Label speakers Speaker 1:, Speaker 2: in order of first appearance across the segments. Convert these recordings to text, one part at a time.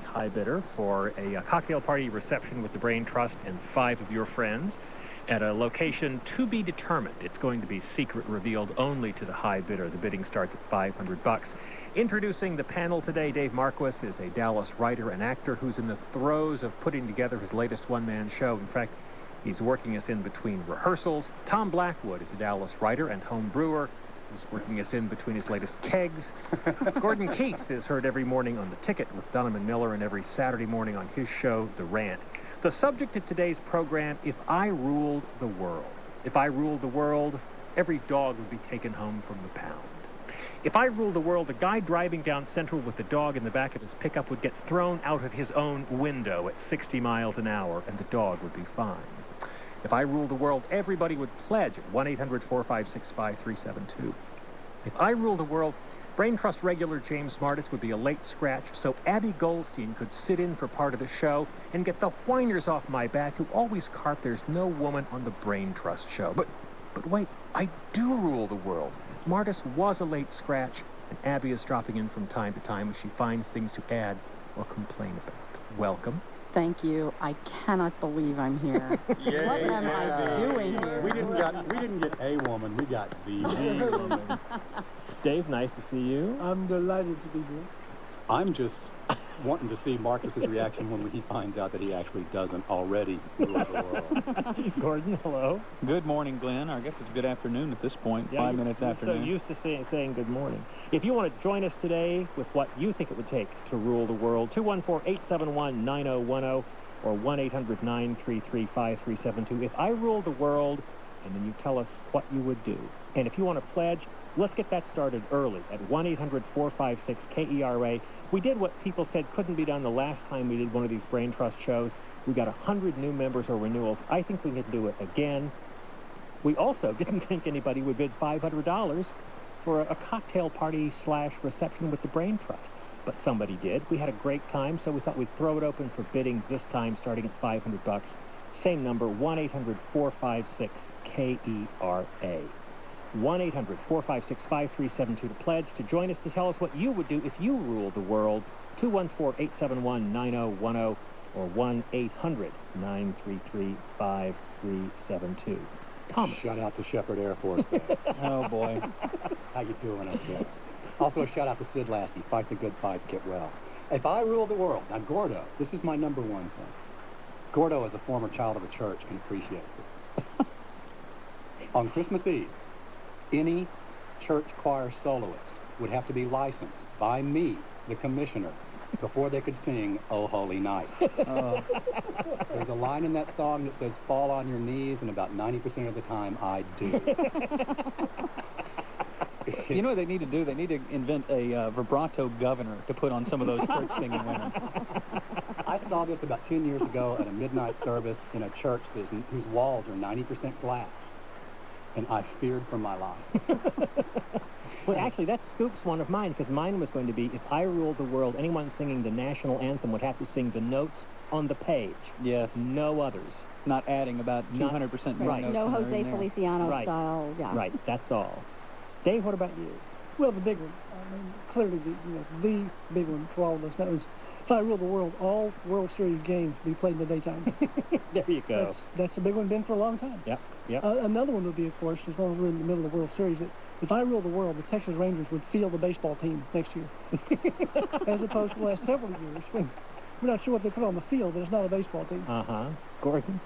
Speaker 1: High bidder for a cocktail party reception with the Braintrust and 5 of your friends at a location to be determined. It's going to be secret, revealed only to the high bidder. The bidding starts at $500. Introducing the panel today, Dave Marquis is a Dallas writer and actor who's in the throes of putting together his latest one-man show. In fact, he's working us in between rehearsals. Tom Blackwood is a Dallas writer and home brewer who's working us in between his latest kegs. Gordon Keith is heard every morning on The Ticket with Dunham and Miller and every Saturday morning on his show, The Rant. The subject of today's program, If I Ruled the World. If I ruled the world, every dog would be taken home from the pound. If I ruled the world, the guy driving down Central with the dog in the back of his pickup would get thrown out of his own window at 60 miles an hour, and the dog would be fine. If I ruled the world, everybody would pledge at 1-800-456-5372. If I ruled the world, Braintrust regular James Martis would be a late scratch, so Abby Goldstein could sit in for part of the show and get the whiners off my back who always carp there's no woman on the Braintrust show. But wait, I do rule the world. Martis was a late scratch, and Abby is dropping in from time to time when she finds things to add or complain about. Welcome.
Speaker 2: Thank you. I cannot believe I'm here.
Speaker 3: Yay,
Speaker 2: what am I doing here?
Speaker 3: We didn't get a woman, we got the woman.
Speaker 1: Dave, nice to see you.
Speaker 4: I'm delighted to be here.
Speaker 3: I'm just wanting to see Marcus's reaction when he finds out that he actually doesn't already rule the world.
Speaker 1: Gordon, hello.
Speaker 5: Good morning, Glenn. I guess it's good afternoon at this point, 5 minutes after
Speaker 1: You're
Speaker 5: noon.
Speaker 1: so used to saying good morning. If you want to join us today with what you think it would take to rule the world, 214-871-9010 or 1-800-933-5372. If I ruled the world, and then you tell us what you would do. And if you want to pledge, let's get that started early at 1-800-456-KERA. We did what people said couldn't be done the last time we did one of these Braintrust shows. We got 100 new members or renewals. I think we can do it again. We also didn't think anybody would bid $500 for a cocktail party / reception with the Braintrust. But somebody did. We had a great time, so we thought we'd throw it open for bidding this time starting at $500. Same number, 1-800-456-KERA. 1-800-456-5372 to pledge, to join us, to tell us what you would do if you ruled the world. 214-871-9010 or 1-800-933-5372. Thomas.
Speaker 3: Shout out to Shepherd Air Force Base.
Speaker 5: Oh, boy.
Speaker 3: How you doing up there? Also a shout out to Sid Lasky. Fight the good fight, get well. If I ruled the world, now Gordo, this is my number one thing. Gordo, as a former child of a church, can appreciate this. On Christmas Eve, any church choir soloist would have to be licensed by me, the commissioner, before they could sing "Oh Holy Night." There's a line in that song that says, "Fall on your knees," and about 90% of the time, I do.
Speaker 5: You know what they need to do? They need to invent a vibrato governor to put on some of those church singing women.
Speaker 3: I saw this about 10 years ago at a midnight service in a church whose walls are 90% glass, and I feared for my life.
Speaker 1: Well, actually, that scoops one of mine, because mine was going to be, if I ruled the world, anyone singing the national anthem would have to sing the notes on the page.
Speaker 5: Yes.
Speaker 1: No others.
Speaker 5: Not adding about 200% new
Speaker 1: Right.
Speaker 5: notes
Speaker 2: No
Speaker 5: in there
Speaker 2: Jose
Speaker 5: and there.
Speaker 2: Feliciano
Speaker 1: Right.
Speaker 2: style. Yeah.
Speaker 1: Right, that's all. Dave, what about you?
Speaker 4: Well, the big one. I mean, clearly the big one for all of us. That was, if I ruled the world, all World Series games be played in the daytime.
Speaker 1: There you go.
Speaker 4: That's a big one, been for a long time.
Speaker 1: Yep, yep.
Speaker 4: Another one would be, of course, as long as we're in the middle of the World Series, that if I ruled the world, the Texas Rangers would field the baseball team next year, as opposed to the last several years when we're not sure what they put on the field, but it's not a baseball team.
Speaker 1: Gordon?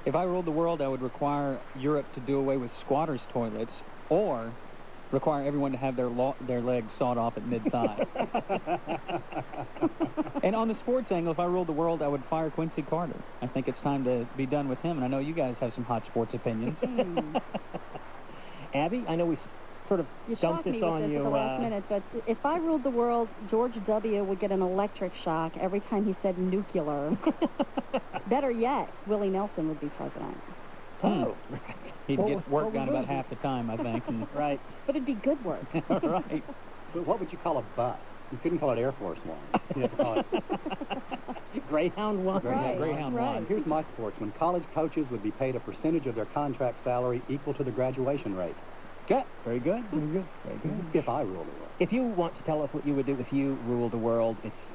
Speaker 5: If I ruled the world, I would require Europe to do away with squatters' toilets, or require everyone to have their legs sawed off at mid-thigh. And on the sports angle, if I ruled the world, I would fire Quincy Carter. I think it's time to be done with him, and I know you guys have some hot sports opinions.
Speaker 1: Abby, I know we sort of
Speaker 2: You
Speaker 1: dumped
Speaker 2: shocked me
Speaker 1: this
Speaker 2: with
Speaker 1: on
Speaker 2: this
Speaker 1: you.
Speaker 2: at the last minute, but if I ruled the world, George W. would get an electric shock every time he said nuclear. Better yet, Willie Nelson would be president.
Speaker 1: Oh.
Speaker 5: He'd get work done about half the time, I think.
Speaker 1: Right.
Speaker 2: But it'd be good work.
Speaker 5: Right.
Speaker 3: But what would you call a bus? You couldn't call it Air Force One. You had to call it
Speaker 1: Greyhound one.
Speaker 2: Right.
Speaker 5: Greyhound
Speaker 2: right.
Speaker 5: one.
Speaker 3: Here's my sportsman. College coaches would be paid a percentage of their contract salary equal to the graduation rate.
Speaker 1: Good. Very good. Very good. Very good.
Speaker 3: If I rule the world.
Speaker 1: If you want to tell us what you would do if you ruled the world, it's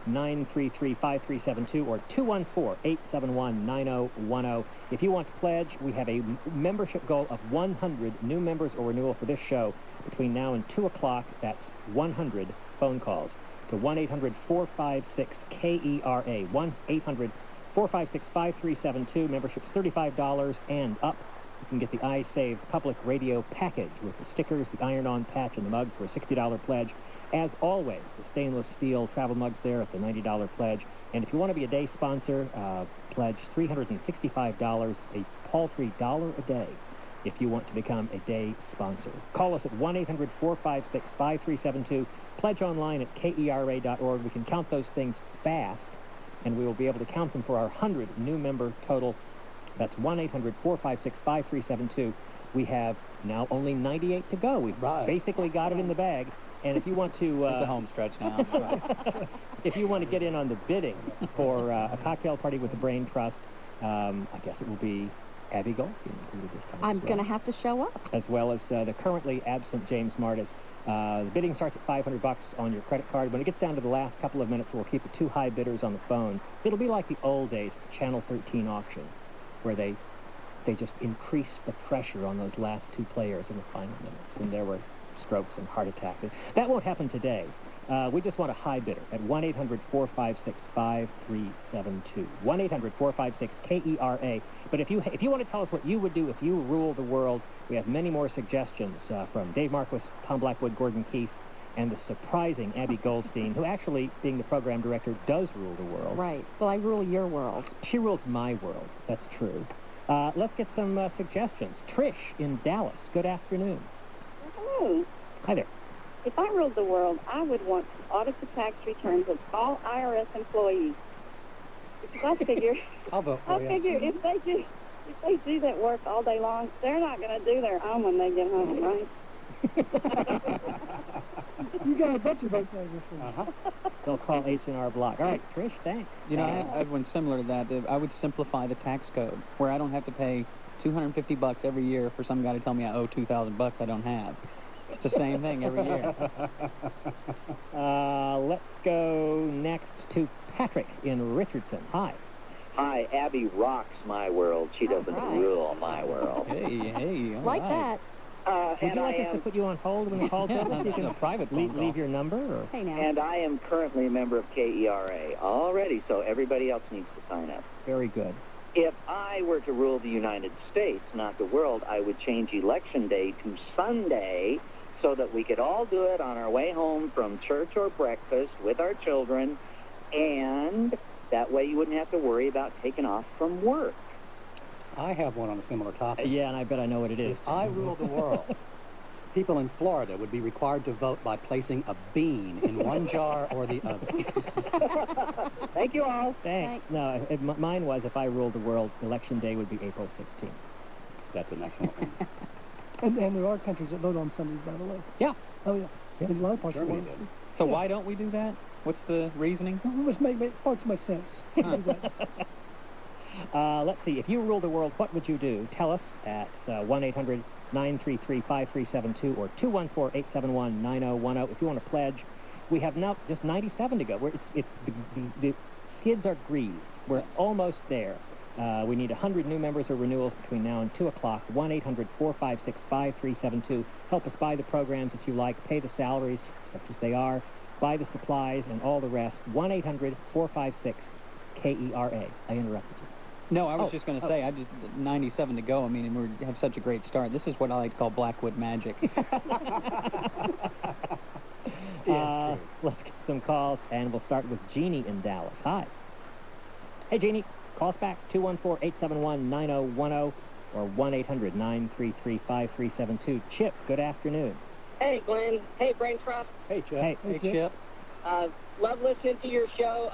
Speaker 1: 1-800-933-5372 or 214-871-9010. If you want to pledge, we have a membership goal of 100 new members or renewal for this show between now and 2 o'clock. That's 100 phone calls to 1-800-456-KERA, 1-800-456-5372. Membership's $35 and up. You can get the iSave Public Radio package with the stickers, the iron-on patch, and the mug for a $60 pledge. As always, the stainless steel travel mugs there at the $90 pledge. And if you want to be a day sponsor, pledge $365, a paltry $1 a day, if you want to become a day sponsor. Call us at 1-800-456-5372. Pledge online at KERA.org. We can count those things fast, and we will be able to count them for our 100 new member total. That's 1-800-456-5372. We have now only 98 to go. We've basically got it in the bag. And if you want to...
Speaker 5: it's a home stretch now.
Speaker 1: If you want to get in on the bidding for a cocktail party with the Braintrust, I guess it will be Abby Goldstein included this time.
Speaker 2: I'm going to have to show up.
Speaker 1: As well as the currently absent James Martis. The bidding starts at $500 on your credit card. When it gets down to the last couple of minutes, we'll keep the two high bidders on the phone. It'll be like the old days Channel 13 auction, where they just increase the pressure on those last two players in the final minutes. And there were strokes and heart attacks. That won't happen today. We just want a high bidder at 1-800-456-5372. 1-800-456-KERA. But if you want to tell us what you would do if you rule the world, we have many more suggestions from Dave Marquis, Tom Blackwood, Gordon Keith, and the surprising Abby Goldstein, who actually, being the program director, does rule the world.
Speaker 2: Right. Well, I rule your world.
Speaker 1: She rules my world. That's true. Let's get some suggestions. Trish in Dallas. Good afternoon.
Speaker 6: Hello.
Speaker 1: Hi there.
Speaker 6: If I ruled the world, I would want to audit the tax returns of all IRS employees. Because I figure,
Speaker 3: I'll vote for you.
Speaker 6: if they do that work all day long, they're not going to do their own when they get home, right?
Speaker 4: You got a bunch of votes there this week.
Speaker 1: They'll call H&R Block. All right, Trish, thanks.
Speaker 5: You know, I have one similar to that. I would simplify the tax code, where I don't have to pay $250 every year for some guy to tell me I owe $2,000 I don't have. It's the same thing every year.
Speaker 1: Let's go next to Patrick in Richardson. Hi.
Speaker 7: Hi, Abby rocks my world. She doesn't rule my world.
Speaker 5: Hey, all
Speaker 2: Like
Speaker 5: right.
Speaker 2: that.
Speaker 1: Would you like us to put you on hold when the call comes?
Speaker 5: Yeah,
Speaker 1: You can
Speaker 5: a private phone call.
Speaker 1: leave your number? Or?
Speaker 2: Hey, now.
Speaker 7: And I am currently a member of KERA already, so everybody else needs to sign up.
Speaker 1: Very good.
Speaker 7: If I were to rule the United States, not the world, I would change Election Day to Sunday so that we could all do it on our way home from church or breakfast with our children, and that way you wouldn't have to worry about taking off from work.
Speaker 3: I have one on a similar topic.
Speaker 1: Yeah, and I bet I know what it is.
Speaker 3: If I rule the world, people in Florida would be required to vote by placing a bean in one jar or the other.
Speaker 7: Thank you all.
Speaker 1: Thanks. No, mine was if I ruled the world, Election Day would be April 16th.
Speaker 3: That's an excellent one.
Speaker 4: And there are countries that vote on Sundays, by the way.
Speaker 1: Yeah.
Speaker 4: Oh, yeah. In a lot of parts of the
Speaker 3: Germany
Speaker 4: world.
Speaker 3: did.
Speaker 5: So why don't we do that? What's the reasoning?
Speaker 4: Which parts make sense.
Speaker 1: Let's see. If you ruled the world, what would you do? Tell us at 1-800-933-5372 or 214-871-9010. If you want to pledge, we have now just 97 to go. The skids are greased. We're almost there. We need 100 new members or renewals between now and 2 o'clock. 1-800-456-5372. Help us buy the programs that you like, pay the salaries, such as they are, buy the supplies, and all the rest. 1-800-456-KERA. I interrupted you.
Speaker 5: No, I was just going to say, 97 to go. I mean, and we have such a great start. This is what I like to call Blackwood magic.
Speaker 1: Let's get some calls, and we'll start with Jeannie in Dallas. Hi. Hey, Jeannie. Call us back, 214-871-9010 or 1-800-933-5372. Chip, good afternoon.
Speaker 8: Hey, Glenn. Hey, Braintrust.
Speaker 3: Hey, Chip.
Speaker 1: Hey,
Speaker 5: Chip.
Speaker 8: Love listening to your show,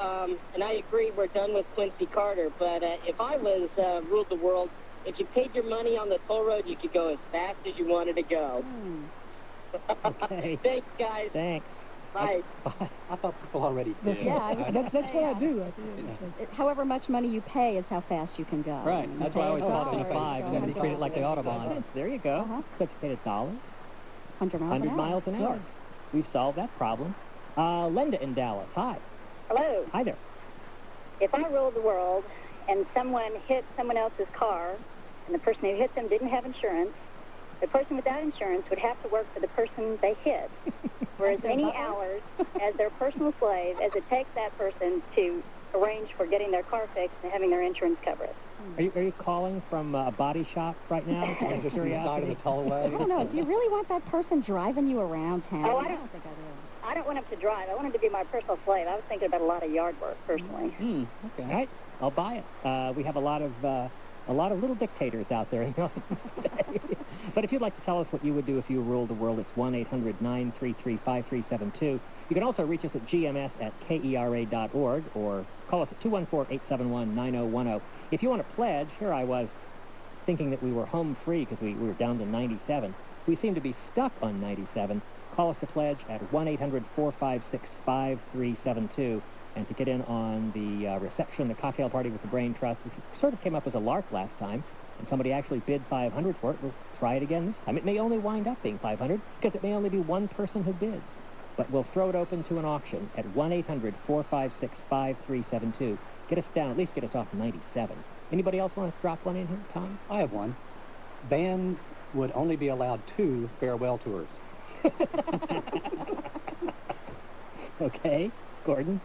Speaker 8: and I agree we're done with Quincy Carter. But if I was ruled the world, if you paid your money on the toll road, you could go as fast as you wanted to go.
Speaker 1: Okay.
Speaker 8: Thanks, guys.
Speaker 1: Thanks.
Speaker 8: Bye.
Speaker 3: I thought people already did.
Speaker 2: Yeah,
Speaker 4: That's what I do.
Speaker 2: However much money you pay is how fast you can go.
Speaker 5: Right. That's why I always toss in a
Speaker 2: $5,
Speaker 5: 5, and then we treat it like the Autobahn.
Speaker 1: There you go. So if you paid $1,
Speaker 2: 100 miles
Speaker 1: 100
Speaker 2: an hour.
Speaker 1: miles an hour. We've solved that problem. Linda in Dallas. Hi.
Speaker 6: Hello.
Speaker 1: Hi there.
Speaker 6: If I ruled the world and someone hit someone else's car and the person who hit them didn't have insurance, the person without insurance would have to work for the person they hit for as many hours as their personal slave as it takes that person to arrange for getting their car fixed and having their insurance cover it.
Speaker 1: Are you calling from a body shop right now?
Speaker 3: Just on the side of the tollway.
Speaker 2: I don't know. Do you really want that person driving you around town?
Speaker 6: Oh, I
Speaker 2: I
Speaker 6: don't-
Speaker 2: don't think I do.
Speaker 6: I don't want him to drive. I want him to be my personal slave. I was thinking about a lot of yard work, personally.
Speaker 5: Okay.
Speaker 1: All right, I'll buy it. We have a lot of little dictators out there. You know? But if you'd like to tell us what you would do if you ruled the world, it's 1-800-933-5372. You can also reach us at gms@kera.org or call us at 214-871-9010. If you want to pledge, here I was thinking that we were home free because we were down to 97. We seem to be stuck on 97. Call us to pledge at 1-800-456-5372. And to get in on the reception, the cocktail party with the Braintrust, which sort of came up as a lark last time, and somebody actually bid $500 for it. We'll try it again this time. It may only wind up being $500 because it may only be one person who bids. But we'll throw it open to an auction at 1-800-456-5372. Get us down, at least get us off 97. Anybody else want to drop one in here, Tom?
Speaker 3: I have one. Bands would only be allowed 2 farewell tours.
Speaker 1: Okay, Gordon?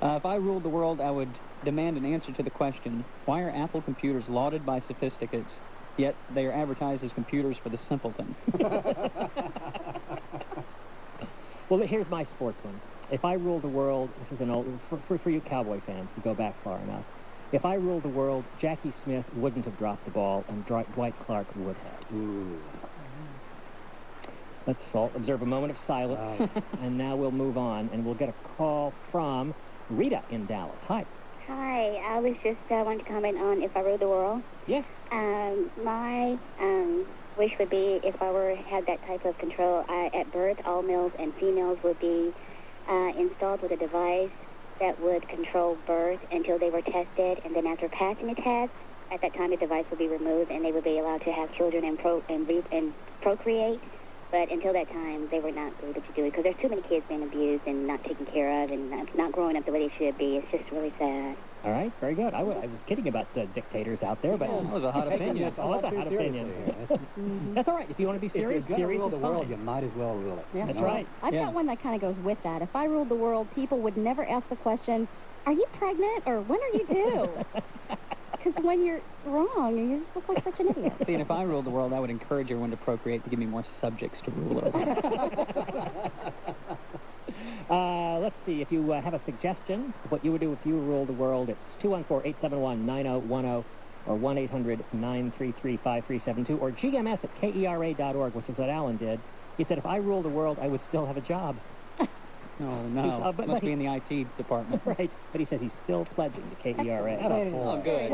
Speaker 5: If I ruled the world, I would demand an answer to the question, why are Apple computers lauded by sophisticates, yet they are advertised as computers for the simpleton?
Speaker 1: Well, here's my sports one. If I ruled the world, this is an old, for you Cowboy fans to go back far enough, if I ruled the world, Jackie Smith wouldn't have dropped the ball, and Dwight Clark would have.
Speaker 3: Ooh.
Speaker 1: Let's all observe a moment of silence, and now we'll move on, and we'll get a call from Rita in Dallas. Hi.
Speaker 9: Hi, I was just wanting to comment on if I ruled the world.
Speaker 1: Yes.
Speaker 9: My wish would be if I had that type of control, at birth, all males and females would be installed with a device that would control birth until they were tested, and then after passing the test, at that time the device would be removed and they would be allowed to have children and procreate. But until that time, they were not able to do it because there's too many kids being abused and not taken care of and not growing up the way they should be. It's just really sad.
Speaker 1: All right, very good. I was kidding about the dictators out there, but
Speaker 5: that was a hot opinion.
Speaker 1: That was a hot opinion. That's all right. If you want to be serious,
Speaker 3: If you're
Speaker 1: serious
Speaker 3: going
Speaker 1: is
Speaker 3: to rule the world,
Speaker 1: fine.
Speaker 3: you might as well rule it.
Speaker 2: Yeah.
Speaker 1: That's right.
Speaker 2: I've got one that kind of goes with that. If I ruled the world, people would never ask the question, are you pregnant or when are you due? Because when you're wrong, you just look like such an idiot.
Speaker 5: See, and if I ruled the world, I would encourage everyone to procreate to give me more subjects to rule over.
Speaker 1: Let's see. If you have a suggestion of what you would do if you ruled the world, it's 214-871-9010 or 1-800-933-5372 or gms@kera.org, which is what Alan did. He said, if I ruled the world, I would still have a job.
Speaker 5: Oh, no. Must be in the IT department.
Speaker 1: Right. But he says he's still pledging to KERA.
Speaker 5: Oh, good.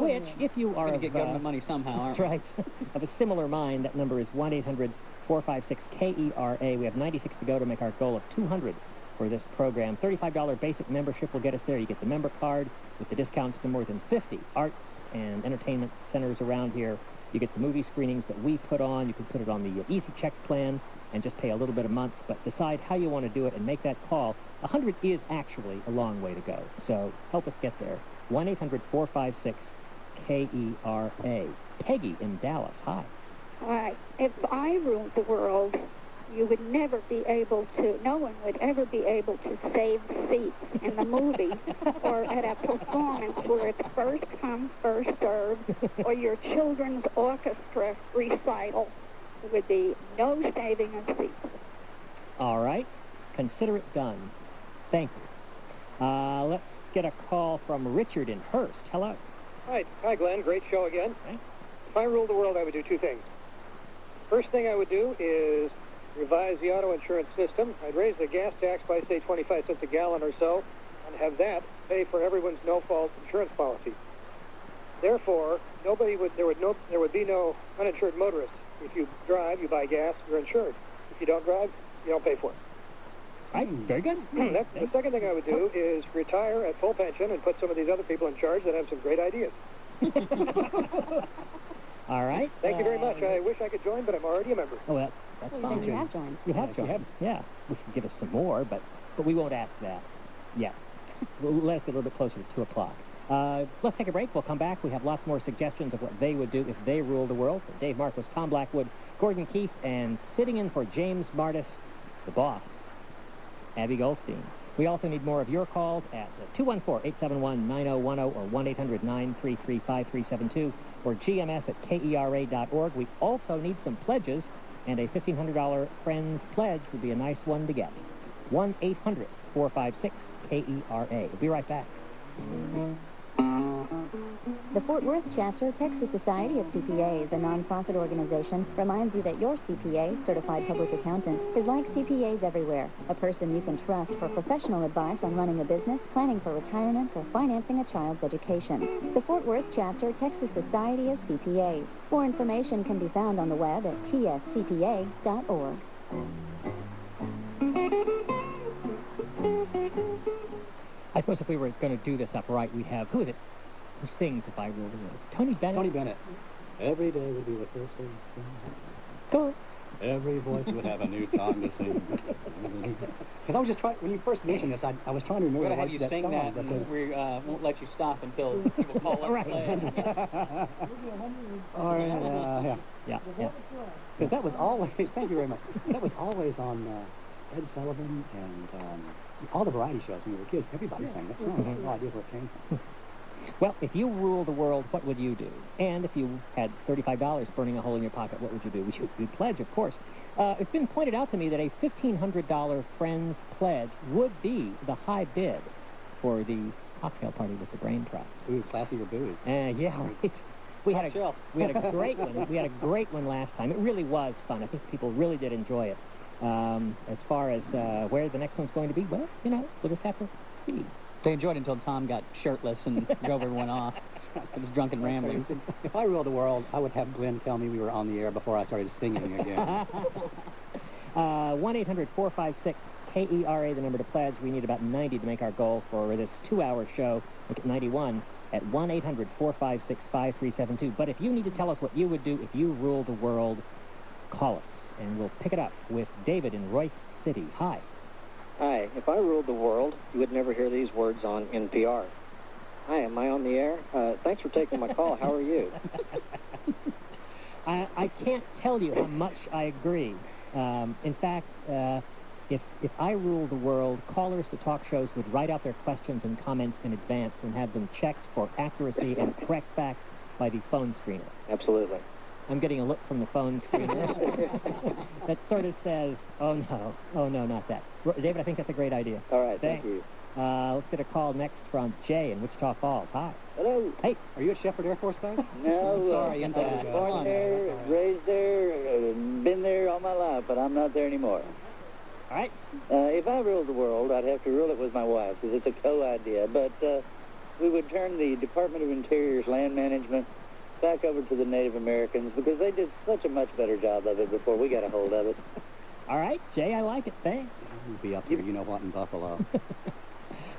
Speaker 1: Which, if you are
Speaker 5: We're going to
Speaker 1: of,
Speaker 5: get government money somehow, aren't
Speaker 1: that's
Speaker 5: we?
Speaker 1: right, of a similar mind, that number is 1-800-456-KERA. We have 96 to go to make our goal of 200 for this program. $35 basic membership will get us there. You get the member card with the discounts to more than 50 arts and entertainment centers around here. You get the movie screenings that we put on. You can put it on the Easy Checks plan and just pay a little bit a month, but decide how you want to do it and make that call. 100 is actually a long way to go, so help us get there. 1-800-456-KERA. Peggy in Dallas. Hi.
Speaker 10: Right. If I ruled the world, you would never be able to, no one would ever be able to save seats in the movie or at a performance where it's first come, first served, or your children's orchestra recital. There would be no saving of seats.
Speaker 1: All right. Consider it done. Thank you. Let's get a call from Richard in Hurst. Hello.
Speaker 11: Hi, Glenn. Great show again.
Speaker 1: Thanks.
Speaker 11: If I ruled the world, I would do 2 things. First thing I would do is revise the auto insurance system. I'd raise the gas tax by, say, 25 cents a gallon or so, and have that pay for everyone's no-fault insurance policy. Therefore, there would be no uninsured motorists. If you drive, you buy gas, you're insured. If you don't drive, you don't pay for it.
Speaker 1: All right. Very good.
Speaker 11: The second thing I would do is retire at full pension and put some of these other people in charge that have some great ideas.
Speaker 1: All right.
Speaker 11: Thank you very much. I wish I could join, but I'm already a member.
Speaker 1: Oh, that's fine.
Speaker 2: Then you have joined.
Speaker 1: You have joined. Yeah. We should give us some more, but we won't ask that yet. let us get a little bit closer to 2 o'clock. Let's take a break. We'll come back. We have lots more suggestions of what they would do if they ruled the world. For Dave Marquis, Tom Blackwood, Gordon Keefe, and sitting in for James Martis, the boss, Abby Goldstein. We also need more of your calls at 214-871-9010 or 1-800-933-5372 or gms at kera.org. We also need some pledges, and a $1,500 Friends pledge would be a nice one to get. 1-800-456-KERA. We'll be right back.
Speaker 12: The Fort Worth chapter, Texas Society of CPAs, a nonprofit organization, reminds you that your CPA, certified public accountant, is like CPAs everywhere, a person you can trust for professional advice on running a business, planning for retirement, or financing a child's education. The Fort Worth chapter, Texas Society of CPAs. More information can be found on the web at tscpa.org.
Speaker 1: I suppose if we were going to do this upright, we'd have, who is it who sings If I Rule the World? Tony Bennett?
Speaker 3: Tony Bennett. Every day would be the first day.
Speaker 1: Go.
Speaker 3: Every voice would have a new song to sing. Because I was just trying, when you first mentioned this, I was trying to remember
Speaker 5: We're going to have you sing that, and we won't let you stop until people call up
Speaker 1: Right.
Speaker 5: and play.
Speaker 1: Yeah.
Speaker 3: Because that was always, thank you very much, that was always on Ed Sullivan and all the variety shows when we were kids. Everybody sang that song. I have no idea where it came from.
Speaker 1: Well, if you ruled the world, what would you do? And if you had $35 burning a hole in your pocket, what would you do? We'd pledge, of course. It's been pointed out to me that a $1,500 Friends pledge would be the high bid for the cocktail party with the Braintrust.
Speaker 3: Ooh, classier booze.
Speaker 1: Yeah, right. We had a great one. We had a great one last time. It really was fun. I think people really did enjoy it. As far as where the next one's going to be, well, we'll just have to see.
Speaker 5: They enjoyed it until Tom got shirtless and drove everyone off. It was drunken ramblings.
Speaker 3: If I ruled the world, I would have Glenn tell me we were on the air before I started singing again.
Speaker 1: 1-800-456-KERA, the number to pledge. We need about 90 to make our goal for this 2-hour show. Look at 91 at 1-800-456-5372. But if you need to tell us what you would do if you ruled the world, call us, and we'll pick it up with David in Royce City. Hi.
Speaker 11: Hi. If I ruled the world, you would never hear these words on NPR. Hi, am I on the air? Thanks for taking my call. How are you?
Speaker 1: I can't tell you how much I agree. In fact, if I ruled the world, callers to talk shows would write out their questions and comments in advance and have them checked for accuracy and correct facts by the phone screener.
Speaker 11: Absolutely.
Speaker 1: I'm getting a look from the phone screener that sort of says, oh no, not that. David, I think that's a great idea.
Speaker 11: All right,
Speaker 1: thanks.
Speaker 11: Thank you.
Speaker 1: Let's get a call next from Jay in Wichita Falls. Hi.
Speaker 11: Hello.
Speaker 1: Hey.
Speaker 3: Are you at Shepherd Air Force Base?
Speaker 11: No,
Speaker 5: Sorry,
Speaker 11: born there, raised there, been there all my life, but I'm not there anymore.
Speaker 1: All right.
Speaker 11: If I ruled the world, I'd have to rule it with my wife, because it's a co-idea. But we would turn the Department of Interior's land management back over to the Native Americans, because they did such a much better job of it before we got a hold of it.
Speaker 1: All right, Jay, I like it. Thanks.
Speaker 3: You'll be up here, you know what, in Buffalo.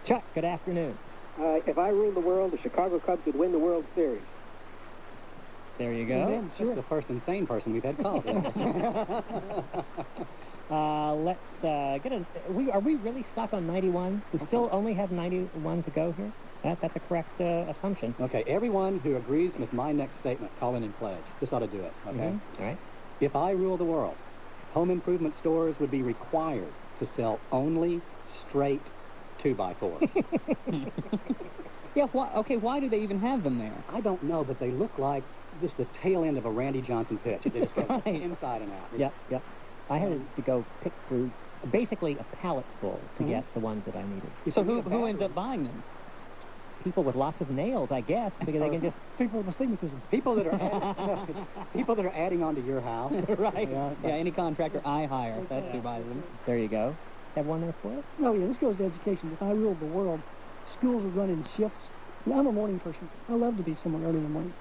Speaker 1: Chuck, good afternoon.
Speaker 11: If I ruled the world, the Chicago Cubs would win the World Series.
Speaker 1: There you go.
Speaker 3: That's the first insane person we've had called.
Speaker 1: Let's get a... Are we really stuck on 91? We still only have 91 to go here? That's a correct assumption.
Speaker 3: Okay, everyone who agrees with my next statement, call in and pledge. This ought to do it, okay?
Speaker 1: Mm-hmm. All right.
Speaker 3: If I rule the world, home improvement stores would be required to sell only straight 2x4s.
Speaker 5: Yeah, why do they even have them there?
Speaker 3: I don't know, but they look like just the tail end of a Randy Johnson pitch. They just go inside and out.
Speaker 1: Yep. I had to go pick through basically a pallet full to get the ones that I needed.
Speaker 5: So who ends up buying them?
Speaker 1: People with lots of nails, I guess, because they can just...
Speaker 4: People with astigmatism.
Speaker 3: People that are adding onto your house.
Speaker 5: Right. Yeah, any contractor I hire, that's who buys them.
Speaker 1: There you go. Have one there for it?
Speaker 4: Oh, yeah, this goes to education. If I ruled the world, schools would run in shifts. Now, I'm a morning person. I love to be somewhere early in the morning.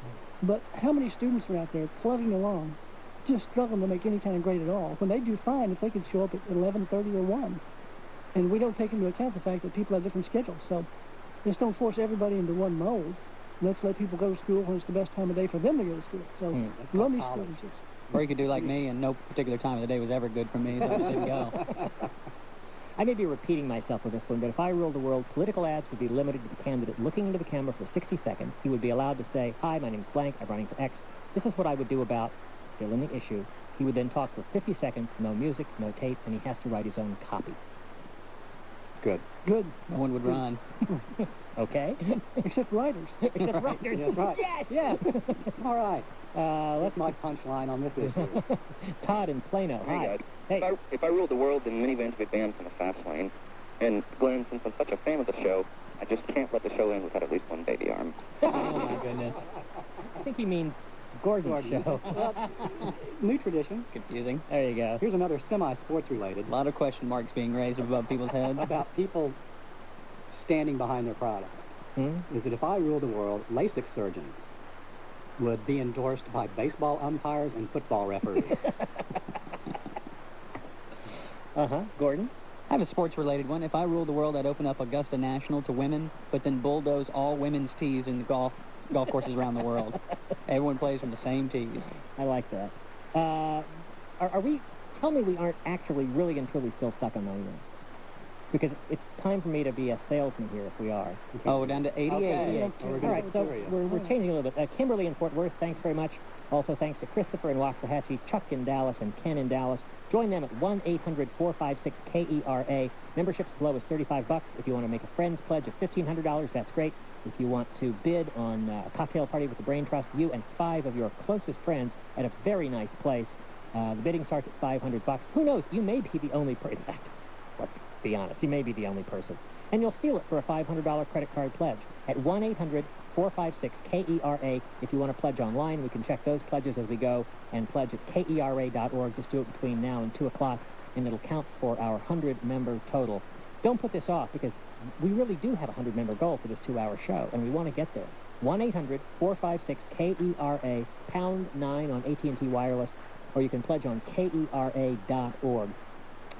Speaker 4: But how many students are out there plugging along, just struggling to make any kind of grade at all, when they do fine if they could show up at 11:30 or 1? And we don't take into account the fact that people have different schedules. So just don't force everybody into one mold. Let's let people go to school when it's the best time of day for them to go to school. So run these school shifts.
Speaker 5: Or you could do like me, and no particular time of the day was ever good for me, so I just didn't go.
Speaker 13: I may be repeating myself with this one, but if I ruled the world, political ads would be limited to the candidate looking into the camera for 60 seconds. He would be allowed to say, "Hi, my name's blank. I'm running for X. This is what I would do about," still in the issue. He would then talk for 50 seconds, no music, no tape, and he has to write his own copy.
Speaker 3: Good.
Speaker 4: Good.
Speaker 5: No one would run.
Speaker 13: Okay?
Speaker 4: Except writers.
Speaker 13: Except writers.
Speaker 3: That's right.
Speaker 13: Yes!
Speaker 3: Yeah. All right.
Speaker 13: Let's
Speaker 3: That's my punchline on this issue.
Speaker 13: Todd in Plano.
Speaker 14: Hey,
Speaker 13: Hi.
Speaker 14: guys.
Speaker 13: Hey.
Speaker 14: If I ruled the world, then minivans would be banned from the fast lane. And Glenn, since I'm such a fan of the show, I just can't let the show end without at least one baby arm.
Speaker 5: Oh, my goodness.
Speaker 13: I think he means Gordon's show.
Speaker 3: Well, new tradition.
Speaker 5: Confusing.
Speaker 13: There you go.
Speaker 3: Here's another semi-sports related.
Speaker 5: A lot of question marks being raised above people's heads.
Speaker 3: About people standing behind their product. Is that if I ruled the world, LASIK surgeons would be endorsed by baseball umpires and football referees.
Speaker 13: Gordon?
Speaker 5: I have a sports-related one. If I ruled the world, I'd open up Augusta National to women, but then bulldoze all women's tees in the golf courses around the world. Everyone plays from the same tees.
Speaker 13: I like that. Are we... Tell me we aren't actually really and truly still stuck on 99. Because it's time for me to be a salesman here if we are.
Speaker 5: Oh, we're down to 88.
Speaker 3: Okay.
Speaker 13: All right, so we're changing a little bit. Kimberly in Fort Worth, thanks very much. Also thanks to Christopher in Waxahachie, Chuck in Dallas, and Ken in Dallas. Join them at 1-800-456-KERA. Membership's as low as $35. If you want to make a friend's pledge of $1,500, that's great. If you want to bid on a cocktail party with the Braintrust, you and 5 of your closest friends at a very nice place, the bidding starts at $500. Who knows? You may be the only person. In fact, let's be honest. You may be the only person. And you'll steal it for a $500 credit card pledge at 1-800-456-KERA. If you want to pledge online, we can check those pledges as we go and pledge at KERA.org. Just do it between now and 2 o'clock, and it'll count for our 100-member total. Don't put this off, because we really do have a 100-member goal for this 2-hour show, and we want to get there. 1-800-456-KERA, #9 on AT&T Wireless, or you can pledge on KERA.org.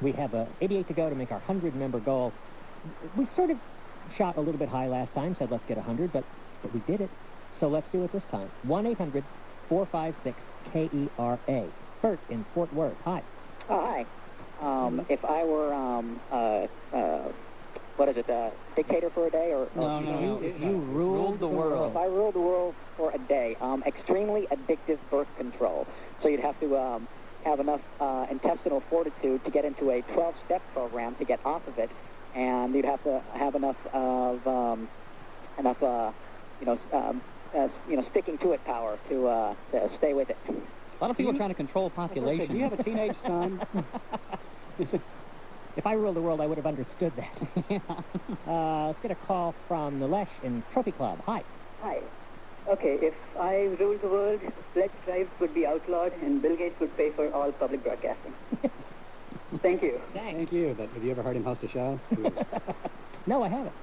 Speaker 13: We have 88 to go to make our 100-member goal. We sort of shot a little bit high last time, said let's get 100, but we did it. So let's do it this time. 1-800-456-KERA. Bert in Fort Worth. Hi.
Speaker 7: Hi. If I were, dictator for a day, or...
Speaker 5: No. You ruled the world.
Speaker 7: If I ruled the world for a day, extremely addictive birth control. So you'd have to have enough intestinal fortitude to get into a 12-step program to get off of it, and you'd have to have enough sticking to it power to stay with it.
Speaker 5: A lot of people trying to control population.
Speaker 3: Do you have a teenage son?
Speaker 13: If I ruled the world, I would have understood that. Let's get a call from Nilesh in Trophy Club. Hi.
Speaker 15: Hi. Okay, if I ruled the world, pledge drives would be outlawed and Bill Gates would pay for all public broadcasting. Thank you.
Speaker 13: Thanks.
Speaker 3: Thank you. But have you ever heard him host a show?
Speaker 13: No, I haven't.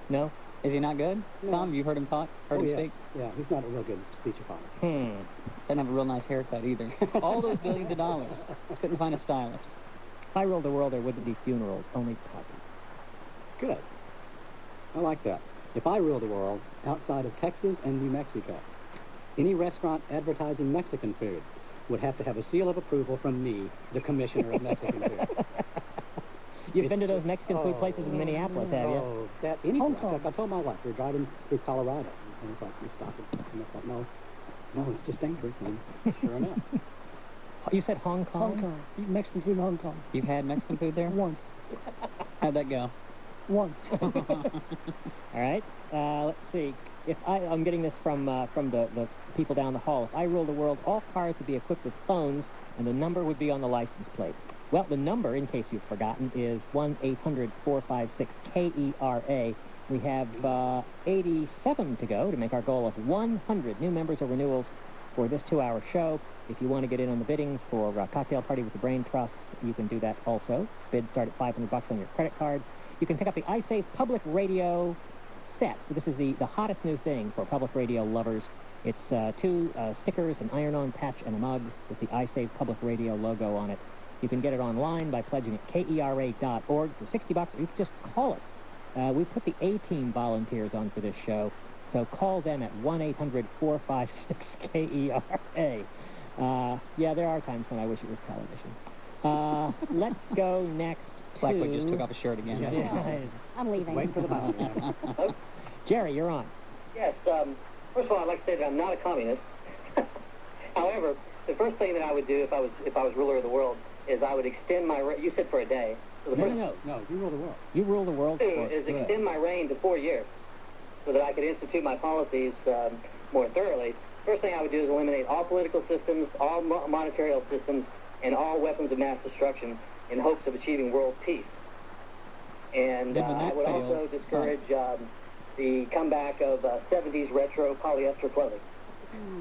Speaker 13: No?
Speaker 5: Is he not good?
Speaker 3: No.
Speaker 5: Tom, you heard him talk? Heard him speak?
Speaker 3: Yeah, he's not a real good speechophonic.
Speaker 5: Doesn't have a real nice haircut either. All those billions of dollars. Couldn't find a stylist.
Speaker 13: If I ruled the world, there wouldn't be funerals, only parties.
Speaker 3: Good. I like that. If I ruled the world, outside of Texas and New Mexico, any restaurant advertising Mexican food would have to have a seal of approval from me, the commissioner of Mexican food.
Speaker 13: You've been to those Mexican food places in Minneapolis, have you?
Speaker 3: Oh, that anything. Like I told my wife, we were driving through Colorado, and it's like, we stopped and I thought, no, it's just dangerous. And sure enough.
Speaker 13: You said Hong Kong?
Speaker 4: Hong Kong. Eat Mexican food in Hong Kong.
Speaker 5: You've had Mexican food there?
Speaker 4: Once.
Speaker 5: How'd that go?
Speaker 4: Once.
Speaker 13: All right. Let's see. If I'm getting this from the people down the hall. If I ruled the world, all cars would be equipped with phones, and the number would be on the license plate. Well, the number, in case you've forgotten, is 1-800-456-KERA. We have 87 to go to make our goal of 100 new members or renewals for this 2-hour show. If you want to get in on the bidding for a cocktail party with the Braintrust, you can do that also. Bids start at $500 on your credit card. You can pick up the iSafe Public Radio set. This is the hottest new thing for public radio lovers. It's 2 stickers, an iron-on patch, and a mug with the iSafe Public Radio logo on it. You can get it online by pledging at KERA.org for $60, or you can just call us. We put the A-Team volunteers on for this show, so call them at 1-800-456-KERA. Yeah, there are times when I wish it was television. Let's go next
Speaker 5: Blackwood just took off his shirt again.
Speaker 13: Yeah.
Speaker 2: I'm leaving.
Speaker 3: Waiting for the bottom.
Speaker 13: Jerry, you're on.
Speaker 15: Yes, first of all, I'd like to say that I'm not a communist. However, the first thing that I would do if I was ruler of the world is I would extend my you said for a day. So the first
Speaker 13: No,
Speaker 3: you rule the world.
Speaker 13: you rule the world.
Speaker 15: thing is extend my reign to 4 years so that I could institute my policies more thoroughly. First thing I would do is eliminate all political systems, all monetary systems, and all weapons of mass destruction in hopes of achieving world peace. And
Speaker 5: Then when
Speaker 15: I
Speaker 5: that
Speaker 15: would
Speaker 5: fails,
Speaker 15: also discourage the comeback of 70s retro polyester clothing.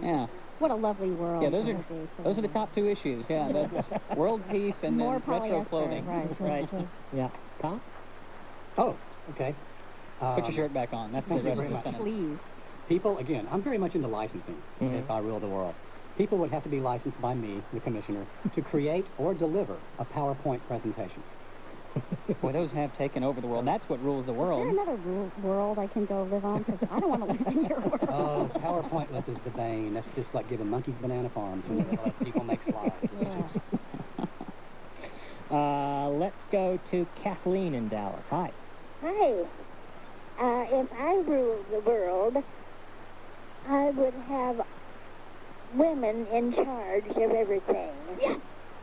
Speaker 5: Yeah.
Speaker 2: What a lovely world.
Speaker 5: Yeah,
Speaker 2: that would be
Speaker 5: those are the
Speaker 2: today.
Speaker 5: top two issues. Yeah, that's world peace and
Speaker 2: More
Speaker 5: then retro
Speaker 2: polyester,
Speaker 5: clothing.
Speaker 2: right.
Speaker 13: Yeah. Tom?
Speaker 3: Oh, okay.
Speaker 5: Put your shirt back on. That's the
Speaker 3: Thank you
Speaker 5: rest
Speaker 3: very
Speaker 5: of the
Speaker 3: much.
Speaker 5: sentence.
Speaker 2: Please.
Speaker 3: People, again, I'm very much into licensing if I rule the world. People would have to be licensed by me, the commissioner, to create or deliver a PowerPoint presentation.
Speaker 5: Boy, those have taken over the world. That's what rules the
Speaker 2: Is
Speaker 5: world.
Speaker 2: there another world I can go live on? Because I don't want to live in your world.
Speaker 3: Oh, PowerPointless is the bane. That's just like giving monkeys banana farms and let people make slides.
Speaker 13: Let's go to Kathleen in Dallas. Hi.
Speaker 10: Hi. If I ruled the world, I would have women in charge of everything. Yes.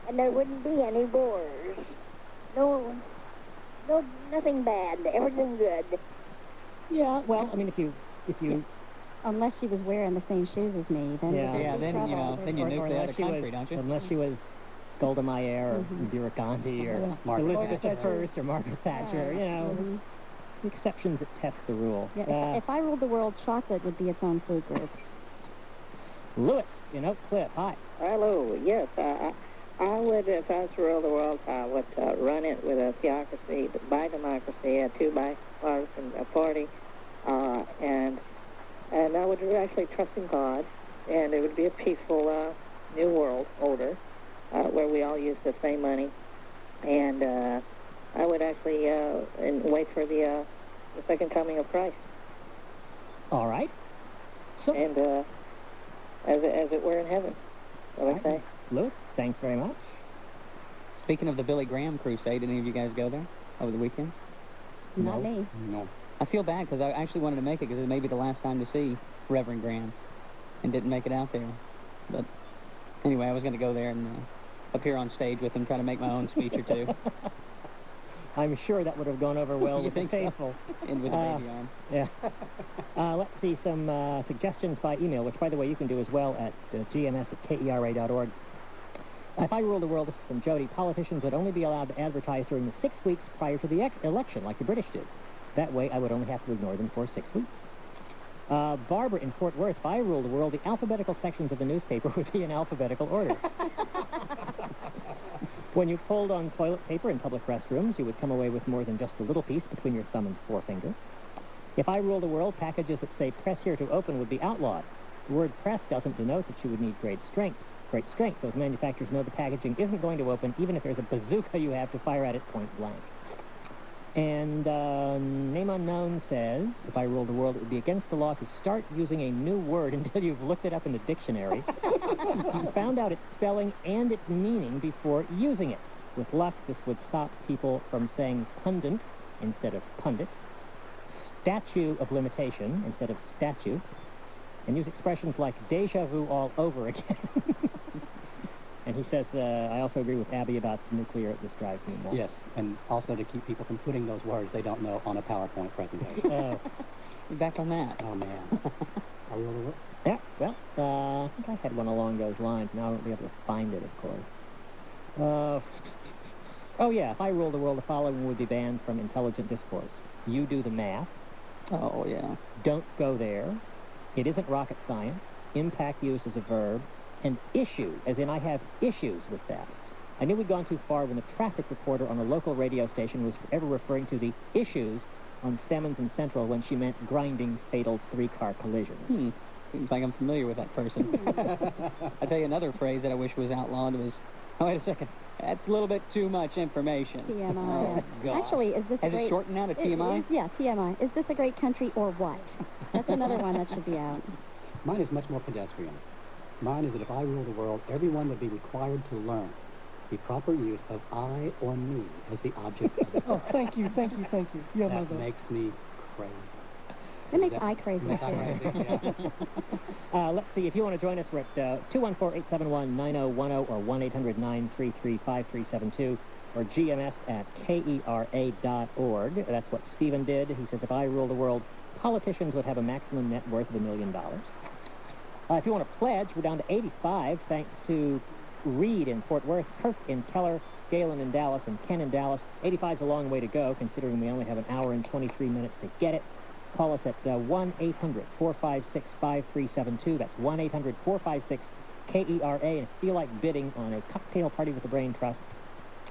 Speaker 10: And there wouldn't be any wars. No, nothing bad. Everything good.
Speaker 13: Yeah, well, I mean, if you
Speaker 2: Unless she was wearing the same shoes as me, then
Speaker 13: Yeah.
Speaker 2: there'd be
Speaker 5: Yeah, then,
Speaker 2: trouble.
Speaker 5: you know, then you
Speaker 13: or
Speaker 5: nuke the other
Speaker 13: unless she
Speaker 5: country,
Speaker 13: was,
Speaker 5: don't you?
Speaker 13: unless she was Golda Meir or Indira Gandhi or
Speaker 3: Margaret
Speaker 13: Elizabeth
Speaker 3: Thatcher.
Speaker 13: the First or Margaret Thatcher, you know, exceptions that test the rule.
Speaker 2: Yeah, if I ruled the world, chocolate would be its own food group.
Speaker 13: Lewis in Oak Cliff. Hi.
Speaker 16: Hello. Yes, I would, if I was to rule the world, I would run it with a theocracy, by democracy, a two-bipartisan party, and I would actually trust in God, and it would be a peaceful new world order where we all use the same money, and I would actually and wait for the second coming of Christ.
Speaker 13: All right. So,
Speaker 16: and as it were in heaven, I would say.
Speaker 13: Lewis, thanks very much.
Speaker 5: Speaking of the Billy Graham crusade, did any of you guys go there over the weekend?
Speaker 2: Not me.
Speaker 3: No.
Speaker 5: I feel bad because I actually wanted to make it because it may be the last time to see Reverend Graham and didn't make it out there. But anyway, I was going to go there and appear on stage with him, try to make my own speech or two.
Speaker 13: I'm sure that would have gone over well
Speaker 5: You
Speaker 13: with the
Speaker 5: think so?
Speaker 13: faithful.
Speaker 5: And with the baby on.
Speaker 13: Yeah. Let's see some suggestions by email, which, by the way, you can do as well at gms@kera.org. If I ruled the world, this is from Jody, politicians would only be allowed to advertise during the 6 weeks prior to the election, like the British did. That way, I would only have to ignore them for 6 weeks. Barbara in Fort Worth, if I ruled the world, the alphabetical sections of the newspaper would be in alphabetical order. When you pulled on toilet paper in public restrooms, you would come away with more than just a little piece between your thumb and forefinger. If I ruled the world, packages that say press here to open would be outlawed. The word press doesn't denote that you would need great strength. Those manufacturers know the packaging isn't going to open, even if there's a bazooka you have to fire at it point blank. And Name Unknown says, if I ruled the world, it would be against the law to start using a new word until you've looked it up in the dictionary. You found out its spelling and its meaning before using it. With luck, this would stop people from saying pundit instead of pundit, statue of limitation instead of statute, and use expressions like deja vu all over again. And he says, I also agree with Abby about nuclear. This drives me nuts.
Speaker 3: Yes, and also to keep people from putting those words they don't know on a PowerPoint presentation.
Speaker 5: You're back on that.
Speaker 3: Oh, man. Are we over?
Speaker 13: Yeah, well, I think I had one along those lines. Now I won't be able to find it, of course. Oh, yeah, if I ruled the world, the following would be banned from intelligent discourse. You do the math.
Speaker 5: Oh, yeah.
Speaker 13: Don't go there. It isn't rocket science. Impact used as a verb. And issue, as in I have issues with that. I knew we'd gone too far when the traffic reporter on a local radio station was ever referring to the issues on Stemmons and Central when she meant grinding fatal three-car collisions.
Speaker 5: Seems like I'm familiar with that person. I'll tell you another phrase that I wish was outlawed was, oh, wait a second, that's a little bit too much information.
Speaker 2: TMI.
Speaker 5: Oh, God.
Speaker 2: Actually, is this
Speaker 5: Has
Speaker 2: a great...
Speaker 5: it shortened now to TMI?
Speaker 2: Yeah, TMI. Is this a great country or what? That's another one that should be out.
Speaker 3: Mine is much more pedestrian. Mine is that if I rule the world, everyone would be required to learn. the proper use of I or me as the object of the
Speaker 4: Oh, thank you. You have my
Speaker 3: That
Speaker 4: vote.
Speaker 3: makes me crazy.
Speaker 2: It makes I crazy,
Speaker 3: Makes I
Speaker 2: too.
Speaker 3: crazy, yeah.
Speaker 13: Let's see, if you want to join us, we're at 214-871-9010 or 1-800-933-5372 or GMS at KERA.org. That's what Stephen did. He says, if I ruled the world, politicians would have a maximum net worth of $1 million. If you want to pledge, we're down to 85, thanks to Reed in Fort Worth, Kirk in Keller, Galen in Dallas, and Ken in Dallas. 85 is a long way to go, considering we only have an hour and 23 minutes to get it. Call us at 1-800-456-5372. That's 1-800-456-KERA. And if you feel like bidding on a cocktail party with the Braintrust,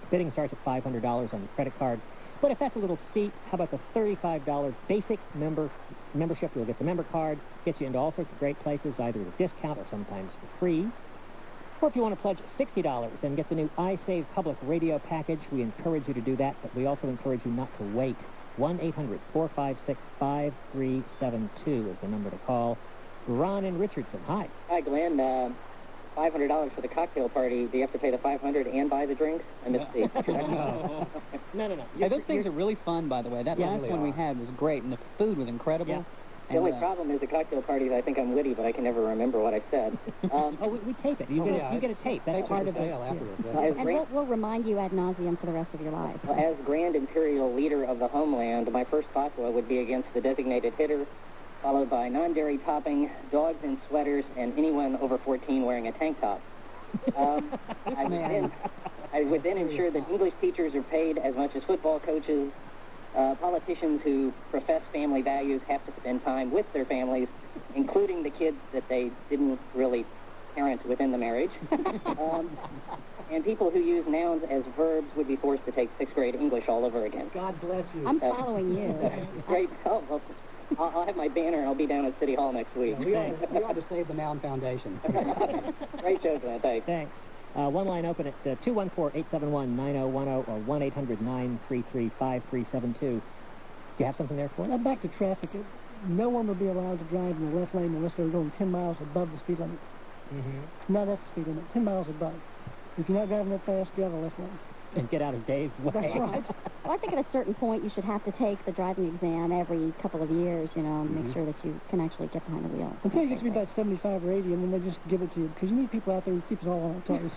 Speaker 13: bidding starts at $500 on the credit card. But if that's a little steep, how about the $35 basic membership? You'll get the member card, gets you into all sorts of great places, either at a discount or sometimes for free. Or if you want to pledge $60 and get the new iSave Public Radio package, we encourage you to do that, but we also encourage you not to wait. 1-800-456-5372 is the number to call. Ron in Richardson, hi.
Speaker 15: Hi, Glenn. $500 for the cocktail party. Do you have to pay the $500 and buy the drinks? I missed the...
Speaker 5: No. Hey, those things are really fun, by the way. That last one we had was great, and the food was incredible.
Speaker 13: Yeah.
Speaker 15: The only problem is the cocktail parties. I think I'm witty, but I can never remember what I said.
Speaker 13: We tape it. You get a tape. That's part of the sale afterwards.
Speaker 2: And we'll remind you ad nauseum for the rest of your lives.
Speaker 15: Well, as Grand Imperial Leader of the Homeland, my first fatwa would be against the designated hitter, followed by non-dairy topping, dogs in sweaters, and anyone over 14 wearing a tank top. I would then ensure that English teachers are paid as much as football coaches. Politicians who profess family values have to spend time with their families, including the kids that they didn't really parent within the marriage. And people who use nouns as verbs would be forced to take 6th grade English all over again.
Speaker 4: God bless you.
Speaker 2: I'm following you.
Speaker 15: Great. Oh, well, I'll have my banner and I'll be down at City Hall next week.
Speaker 3: We ought to save the Noun Foundation.
Speaker 15: Great show, Glenn. Thanks.
Speaker 13: Thanks. One line open at 214-871-9010 or 1-800-933-5372. Do you have something there for us?
Speaker 4: Back to traffic. No one will be allowed to drive in the left lane unless they're going 10 miles above the speed limit. Not at the speed limit, 10 miles above. If you're not driving that fast, get out of the left lane.
Speaker 13: And get out of Dave's way.
Speaker 4: That's right.
Speaker 2: Well, I think at a certain point you should have to take the driving exam every couple of years, and make sure that you can actually get behind the wheel.
Speaker 4: Until you get to be about 75 or 80, and then they just give it to you. Because you need people out there who keep us all on our toes.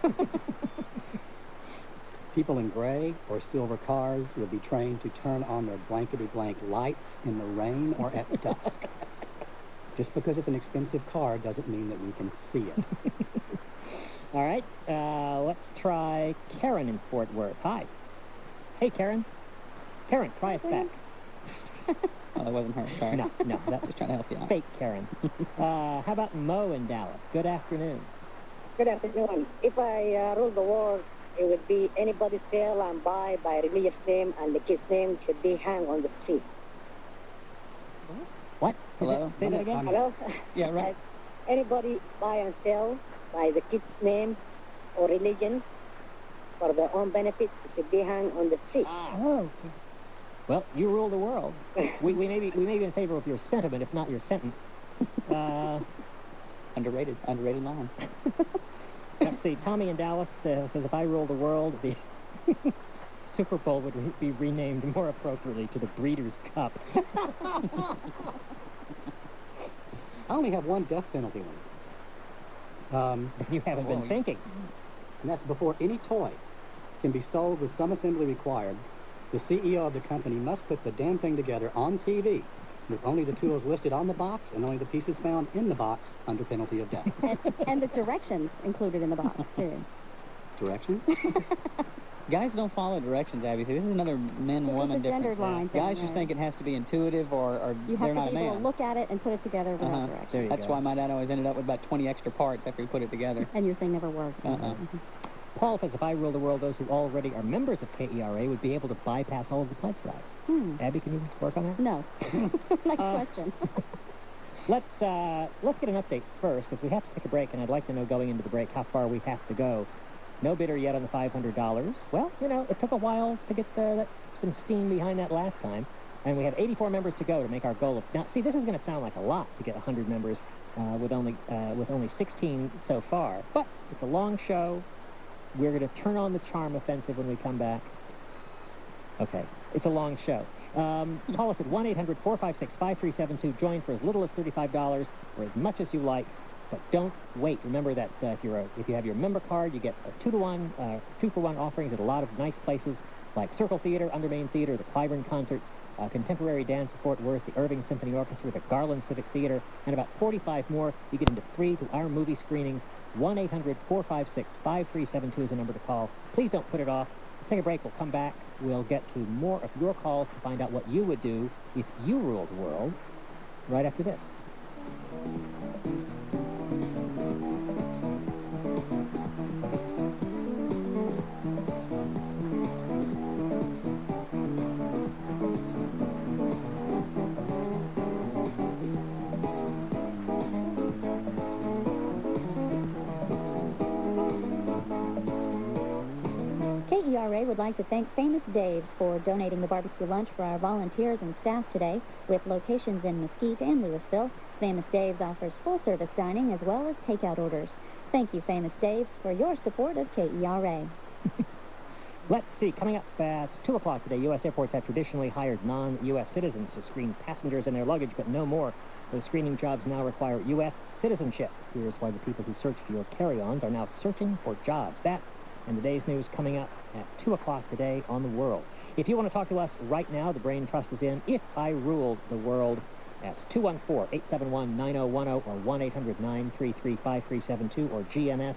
Speaker 3: People in gray or silver cars will be trained to turn on their blankety-blank lights in the rain or at dusk. Just because it's an expensive car doesn't mean that we can see it.
Speaker 13: All right, let's try Karen in Fort Worth. Hi. Hey, Karen. Karen, try us back.
Speaker 5: Oh, that wasn't her. Sorry.
Speaker 13: No, that was
Speaker 5: Just trying to help you out.
Speaker 13: fake Karen. How about Mo in Dallas? Good afternoon.
Speaker 8: Good afternoon. If I rule the world, it would be anybody sell and buy by religious name, and the kid's name should be hung on the street.
Speaker 13: What?
Speaker 5: Hello?
Speaker 13: Say that again?
Speaker 8: Hello?
Speaker 5: Yeah, right.
Speaker 8: Anybody buy and sell by the kid's name or religion for their own benefit, it should be hung on the street.
Speaker 4: Oh,
Speaker 13: Well, you rule the world. we may be in favor of your sentiment, if not your sentence.
Speaker 5: Underrated line.
Speaker 13: Let's see. Tommy in Dallas says, if I ruled the world, the Super Bowl would be renamed more appropriately to the Breeders' Cup.
Speaker 3: I only have one death penalty one.
Speaker 13: You haven't been thinking.
Speaker 3: And that's before any toy can be sold with some assembly required. The CEO of the company must put the damn thing together on TV with only the tools listed on the box and only the pieces found in the box under penalty of death.
Speaker 2: And the directions included in the box, too.
Speaker 3: Directions?
Speaker 5: Guys don't follow directions, Abby. So this is another men-woman difference.
Speaker 2: gendered line thing,
Speaker 5: Guys just
Speaker 2: right.
Speaker 5: think it has to be intuitive or
Speaker 2: You
Speaker 5: they're
Speaker 2: have
Speaker 5: not
Speaker 2: to
Speaker 5: a
Speaker 2: be able
Speaker 5: man.
Speaker 2: to look at it and put it together without directions.
Speaker 13: There you
Speaker 5: That's
Speaker 13: go.
Speaker 5: why my dad always ended up with about 20 extra parts after he put it together.
Speaker 2: And your thing never worked.
Speaker 13: Paul says, if I rule the world, those who already are members of KERA would be able to bypass all of the pledge drives. Abby, can you work on that?
Speaker 2: No. Next question.
Speaker 13: Let's get an update first, because we have to take a break, and I'd like to know going into the break how far we have to go. No bidder yet on the $500. Well, it took a while to get some steam behind that last time, and we have 84 members to go to make our goal of... Now, see, this is going to sound like a lot to get 100 members with only 16 so far, but it's a long show. We're going to turn on the charm offensive when we come back. Okay. It's a long show. Call us at 1-800-456-5372. Join for as little as $35 or as much as you like. But don't wait. Remember that if you have your member card, you get a 2-for-1 offerings at a lot of nice places like Circle Theater, Under Main Theater, the Clyburn Concerts, Contemporary Dance of Fort Worth, the Irving Symphony Orchestra, the Garland Civic Theater, and about 45 more. You get into free to our movie screenings. 1-800-456-5372 is the number to call. Please don't put it off. Let's take a break. We'll come back. We'll get to more of your calls to find out what you would do if you ruled the world right after this.
Speaker 12: KERA would like to thank Famous Dave's for donating the barbecue lunch for our volunteers and staff today. With locations in Mesquite and Louisville, Famous Dave's offers full-service dining as well as takeout orders. Thank you, Famous Dave's, for your support of KERA.
Speaker 13: Let's see. Coming up at 2 o'clock today, U.S. airports have traditionally hired non-U.S. citizens to screen passengers and their luggage, but no more. Those screening jobs now require U.S. citizenship. Here's why the people who search for your carry-ons are now searching for jobs. That and the day's news coming up at 2 o'clock today on The World. If you want to talk to us right now, the Braintrust is in. If I Ruled the World, at 214-871-9010 or 1-800-933-5372 or GMS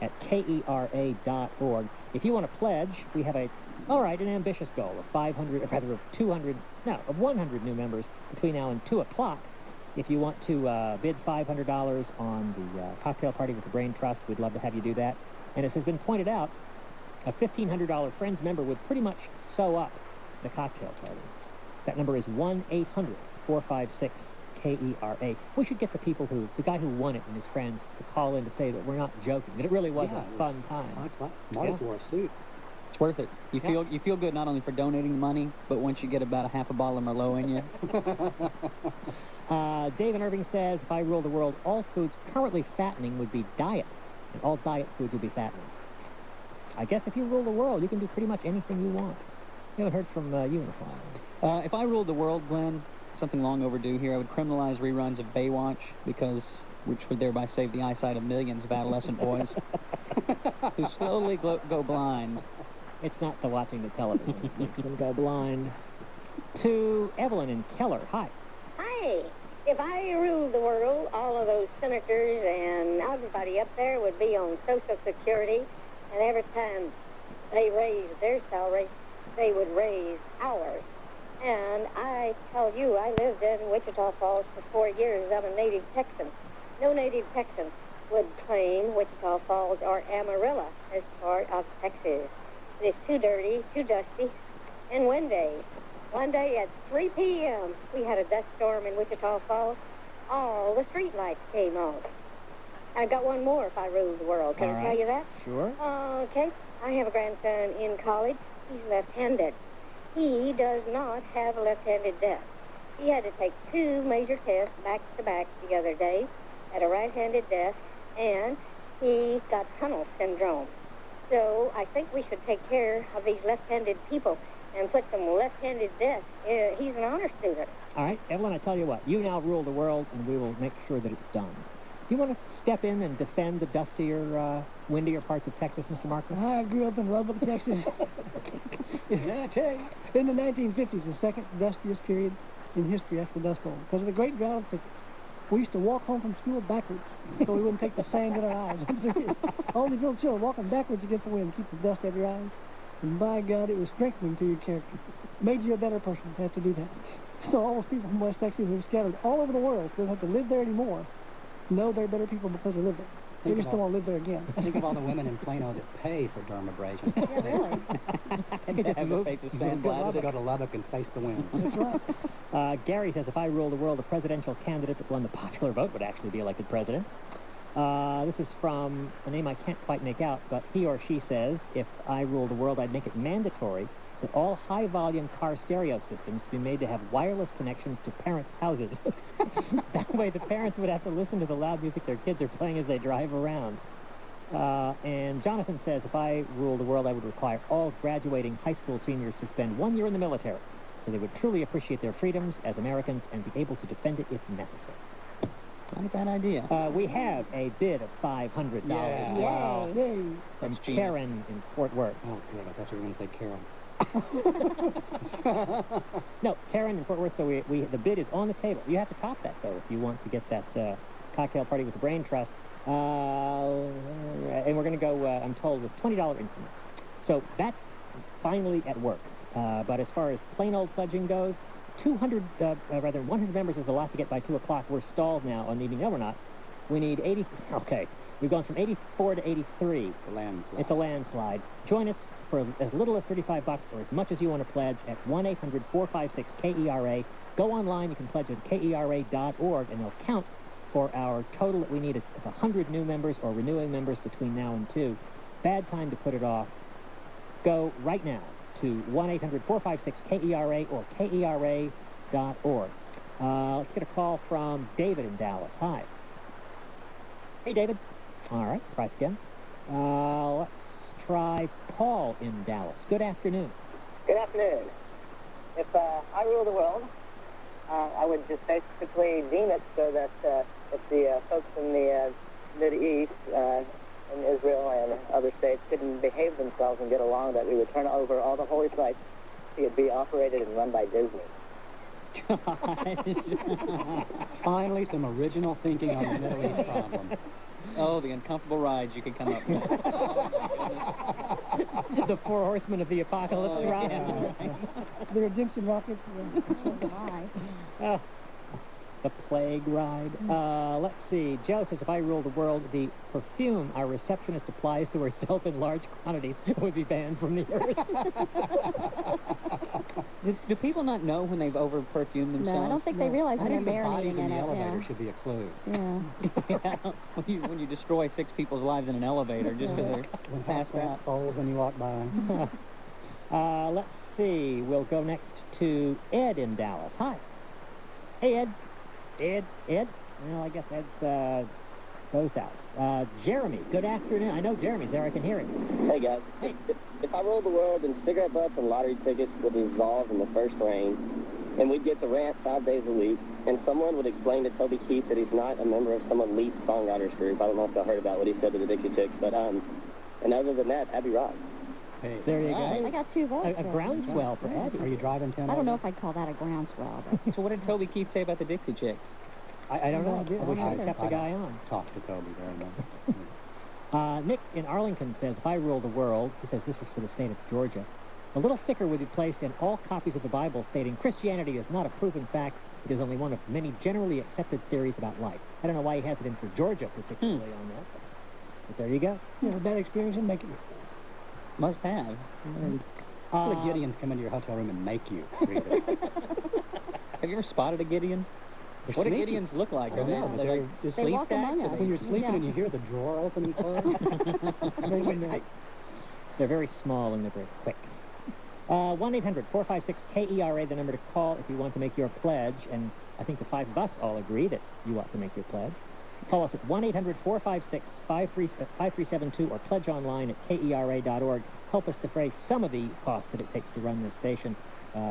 Speaker 13: at KERA.org. If you want to pledge, we have an ambitious goal of 100 new members between now and 2 o'clock. If you want to bid $500 on the cocktail party with the Braintrust, we'd love to have you do that. And as has been pointed out, a $1,500 Friends member would pretty much sew up the cocktail party. That number is 1-800-456-KERA. We should get the guy who won it and his friends to call in to say that we're not joking, that it really was a fun time.
Speaker 3: Marty's wore a suit.
Speaker 5: It's worth it. You feel good not only for donating the money, but once you get about a half a bottle of Merlot in you.
Speaker 13: Dave in Irving says, if I ruled the world, all foods currently fattening would be diet, and all diet foods would be fattening. I guess if you rule the world, you can do pretty much anything you want. You haven't heard from you in a while.
Speaker 5: If I ruled the world, Glenn, something long overdue here, I would criminalize reruns of Baywatch, which would thereby save the eyesight of millions of adolescent boys who slowly go blind.
Speaker 13: It's not the watching the television. It makes them go blind. To Evelyn and Keller. Hi.
Speaker 6: Hi. If I ruled the world, all of those senators and everybody up there would be on Social Security, and every time they raised their salary, they would raise ours. And I tell you, I lived in Wichita Falls for 4 years. I'm a native Texan. No native Texan would claim Wichita Falls or Amarillo as part of Texas. It's too dirty, too dusty, and windy. One day at 3 p.m., we had a dust storm in Wichita Falls. All the street lights came on. I got one more if I ruled the world. Can I tell you that?
Speaker 13: Sure.
Speaker 6: Okay. I have a grandson in college. He's left-handed. He does not have a left-handed desk. He had to take 2 major tests back-to-back the other day at a right-handed desk, and he got tunnel syndrome. So I think we should take care of these left-handed people and put some left-handed desks. He's an honor student.
Speaker 13: All right, Evelyn, I tell you what, you now rule the world, and we will make sure that it's done. Do you want to step in and defend the dustier, windier parts of Texas, Mr. Markle?
Speaker 4: I grew up in Lubbock, Texas. I tell you, in the 1950s, the second dustiest period in history after the Dust Bowl. Because of the great drought, we used to walk home from school backwards so we wouldn't take the sand in our eyes. All these little children walking backwards against the wind, keep the dust out of your eyes. And by God, it was strengthening to your character. Made you a better person to have to do that. So all those people from West Texas who are scattered all over the world who don't have to live there anymore know they're better people because they live there. They just don't want to live there again.
Speaker 3: Think of all the women in Plano that pay for dermabrasion.
Speaker 12: Yeah, really.
Speaker 3: Go to Lubbock and face the wind.
Speaker 4: That's right.
Speaker 13: Gary says, if I rule the world, the presidential candidate that won the popular vote would actually be elected president. This is from a name I can't quite make out, but he or she says, if I rule the world, I'd make it mandatory that all high-volume car stereo systems be made to have wireless connections to parents' houses. That way the parents would have to listen to the loud music their kids are playing as they drive around. And Jonathan says, if I ruled the world, I would require all graduating high school seniors to spend 1 year in the military so they would truly appreciate their freedoms as Americans and be able to defend it if necessary.
Speaker 5: Not a bad idea.
Speaker 13: We have a bid of $500.
Speaker 5: Yeah.
Speaker 13: Wow.
Speaker 4: Yay.
Speaker 13: From
Speaker 5: That's genius.
Speaker 13: Karen in Fort Worth.
Speaker 3: Oh, good. I thought you were going to say Carol.
Speaker 13: No, Karen in Fort Worth, so the bid is on the table. You have to top that, though, if you want to get that cocktail party with the Braintrust. And we're going to go, I'm told, with $20 increments. So that's finally at work. But as far as plain old pledging goes, 100 members is a lot to get by 2 o'clock. We're stalled now on needing, no, we're not. We need 80, okay. We've gone from 84 to 83.
Speaker 3: It's a landslide.
Speaker 13: It's a landslide. Join us for as little as $35 or as much as you want to pledge at 1-800-456-KERA. Go online. You can pledge at KERA.org, and they'll count for our total that we need of 100 new members or renewing members between now and 2. Bad time to put it off. Go right now to 1-800-456-KERA or KERA.org. Let's get a call from David in Dallas. Hi. Hey, David. All right, try us again. Let's try Paul in Dallas. Good afternoon.
Speaker 15: Good afternoon. If I rule the world, I would just basically deem it so that if the folks in the Middle East, in Israel and other states couldn't behave themselves and get along, that we would turn over all the holy sites to be operated and run by Disney.
Speaker 3: Finally, some original thinking on the Middle East problem.
Speaker 5: Oh, the uncomfortable rides you could come up with.
Speaker 13: The 4 horsemen of the apocalypse ride.
Speaker 4: The redemption rockets.
Speaker 13: The plague ride. Let's see. Joe says, if I ruled the world, the perfume our receptionist applies to herself in large quantities would be banned from the earth.
Speaker 5: Do people not know when they've over-perfumed themselves?
Speaker 2: No, I don't think they realize when they're
Speaker 3: The bodies
Speaker 2: marinating
Speaker 3: in
Speaker 2: in
Speaker 3: the
Speaker 2: it.
Speaker 3: elevator
Speaker 2: Yeah.
Speaker 3: should be a clue.
Speaker 2: Yeah.
Speaker 5: Yeah, when you destroy 6 people's lives in an elevator just because they're
Speaker 3: When
Speaker 5: passed out.
Speaker 3: fold when you walk by.
Speaker 13: Let's see. We'll go next to Ed in Dallas. Hi. Hey, Ed. Ed? Well, I guess Ed's both out. Jeremy, good afternoon. I know Jeremy's there. I can hear him.
Speaker 17: Hey, guys. If I ruled the world, then cigarette butts and lottery tickets would dissolve in the first rain, and we'd get to rant 5 days a week, and someone would explain to Toby Keith that he's not a member of some elite songwriters group. I don't know if y'all heard about what he said to the Dixie Chicks, but, and other than that, Abby Rock.
Speaker 3: Hey.
Speaker 13: There you go.
Speaker 2: I got 2 votes.
Speaker 13: A groundswell for Eddie.
Speaker 3: Are you driving 10
Speaker 2: I don't know if I'd call that a groundswell. But
Speaker 5: So what did Toby Keith say about the Dixie Chicks?
Speaker 13: I don't know.
Speaker 3: I wish
Speaker 13: I
Speaker 3: I
Speaker 13: kept the guy on.
Speaker 3: Talk to Toby very much.
Speaker 13: Nick in Arlington says, if I rule the world, he says this is for the state of Georgia, a little sticker would be placed in all copies of the Bible stating Christianity is not a proven fact. It is only one of many generally accepted theories about life. I don't know why he has it in for Georgia particularly on that. But there you go.
Speaker 4: You have a bad experience and make it.
Speaker 5: Must have.
Speaker 3: The Gideons come into your hotel room and make you read it.
Speaker 5: Have you ever spotted a Gideon?
Speaker 3: They're
Speaker 5: What do
Speaker 3: sneaky.
Speaker 5: Gideons look like?
Speaker 3: I don't know, but they're
Speaker 5: just
Speaker 2: They
Speaker 5: sleep
Speaker 2: walk
Speaker 5: stacks?
Speaker 2: among
Speaker 5: Or
Speaker 2: us.
Speaker 3: When you're sleeping and you hear the drawer open and close.
Speaker 13: They're very small and they're very quick. 1-800-456-KERA, the number to call if you want to make your pledge. And I think the 5 of us all agree that you ought to make your pledge. Call us at 1-800-456-5372 or pledge online at KERA.org. Help us defray some of the costs that it takes to run this station.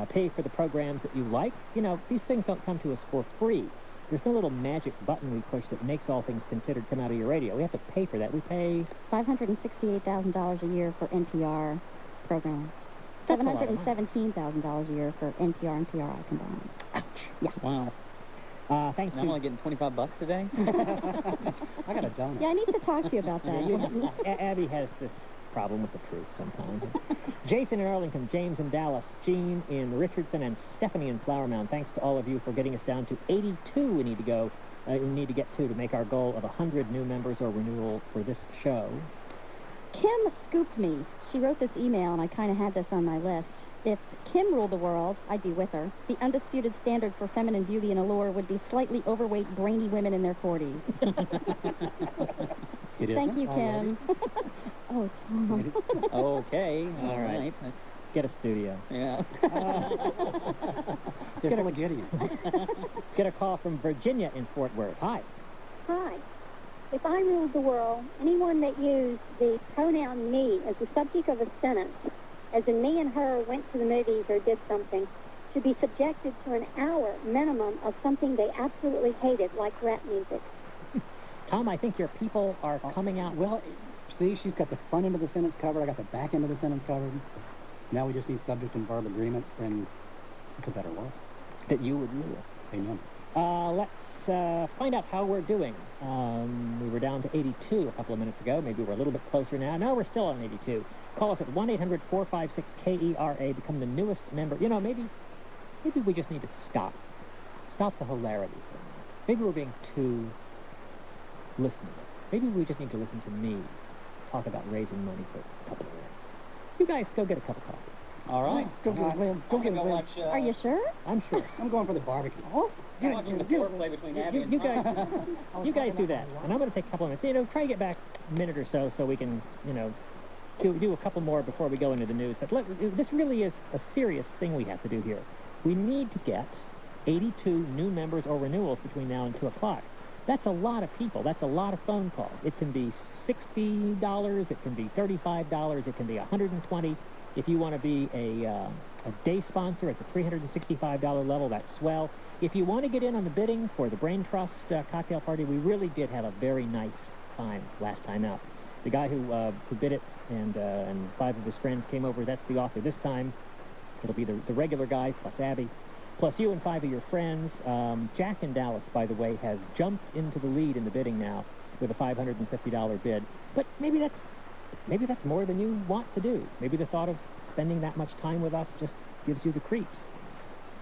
Speaker 13: Pay for the programs that you like. You know, these things don't come to us for free. There's no little magic button we push that makes all things considered come out of your radio. We have to pay for that. We pay
Speaker 2: $568,000 a year for NPR programs.
Speaker 13: That's a lot of money.
Speaker 2: $717,000 a year for NPR and PRI combined.
Speaker 13: Ouch.
Speaker 2: Yeah.
Speaker 5: Wow.
Speaker 13: Thanks
Speaker 5: And I'm only getting $25 today?
Speaker 3: I got a donut.
Speaker 2: Yeah, I need to talk to you about that.
Speaker 13: Abby has this problem with the truth sometimes. Jason in Arlington, James in Dallas, Jean in Richardson, and Stephanie in Flower Mound. Thanks to all of you for getting us down to 82 we need to go. We need to get to make our goal of 100 new members or renewal for this show.
Speaker 2: Kim scooped me. She wrote this email, and I kind of had this on my list. If Kim ruled the world, I'd be with her. The undisputed standard for feminine beauty and allure would be slightly overweight, brainy women in their 40s. Thank you, Kim. Oh, Tom.
Speaker 5: Okay. All right. Let's
Speaker 13: get a studio.
Speaker 5: Yeah.
Speaker 3: They're full of Gideon.
Speaker 13: Get a call from Virginia in Fort Worth. Hi.
Speaker 10: Hi. If I ruled the world, anyone that used the pronoun me as the subject of a sentence, as in me and her went to the movies or did something, should be subjected to an hour minimum of something they absolutely hated, like rap music.
Speaker 13: Tom, I think your people are coming out.
Speaker 3: Well, see, she's got the front end of the sentence covered. I got the back end of the sentence covered. Now we just need subject and verb agreement, and it's a better world.
Speaker 13: That you would rule.
Speaker 3: Amen.
Speaker 13: Let's find out how we're doing. We were down to 82 a couple of minutes ago. Maybe we're a little bit closer now. No, we're still on 82. Call us at 1-800-456-KERA. Become the newest member. You know, maybe we just need to stop the hilarity for a minute. Maybe we're being too listening. Maybe we just need to listen to me talk about raising money for a couple of minutes. You guys go get a cup of coffee.
Speaker 3: All right. Go get it, William. Go get it, William.
Speaker 2: Are you sure?
Speaker 13: I'm sure.
Speaker 3: I'm going for the barbecue.
Speaker 13: Oh, you guys do that, and I'm going to take a couple of minutes. You know, try to get back a minute or so we can, you know, do a couple more before we go into the news. But this really is a serious thing we have to do here. We need to get 82 new members or renewals between now and 2 o'clock. That's a lot of people. That's a lot of phone calls. It can be $60. It can be $35. It can be $120. If you want to be a day sponsor at the $365 level, that's swell. If you want to get in on the bidding for the Braintrust cocktail party, we really did have a very nice time last time out. The guy who bid it and 5 of his friends came over. That's the offer this time. It'll be the regular guys plus Abby, plus you and 5 of your friends. Jack in Dallas, by the way, has jumped into the lead in the bidding now with a $550 bid. But maybe that's more than you want to do. Maybe the thought of spending that much time with us just gives you the creeps.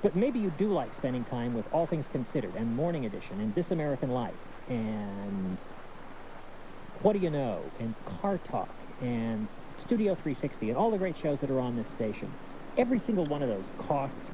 Speaker 13: But maybe you do like spending time with All Things Considered and Morning Edition and This American Life and What Do You Know and Car Talk and Studio 360 and all the great shows that are on this station. Every single one of those costs